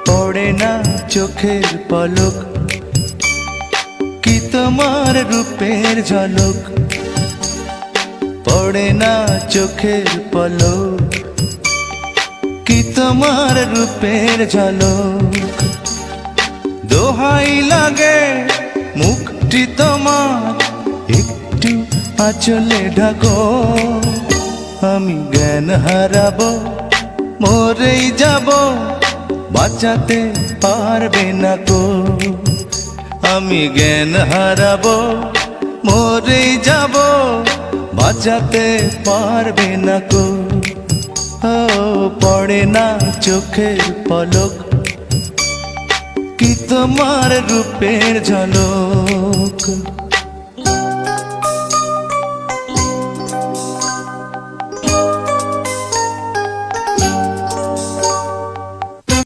পড়ে না চোখের পলক, কি তোমার রূপের ঝলক। পড়ে না চোখের পলক, কি তোমার রূপের ঝলক। দোহাই লাগে মুখটি তোমার, একটু আঁচলে ঢাকো। আমি জ্ঞান হারাবো, মরেই যাব, বাঁচাতে পারবে না কো। আমি জ্ঞান হারাবো, মরেই যাব, বাঁচাতে পারবে না কো। ও পড়ে না চোখের পলক, কি তোমার রূপের ঝলক।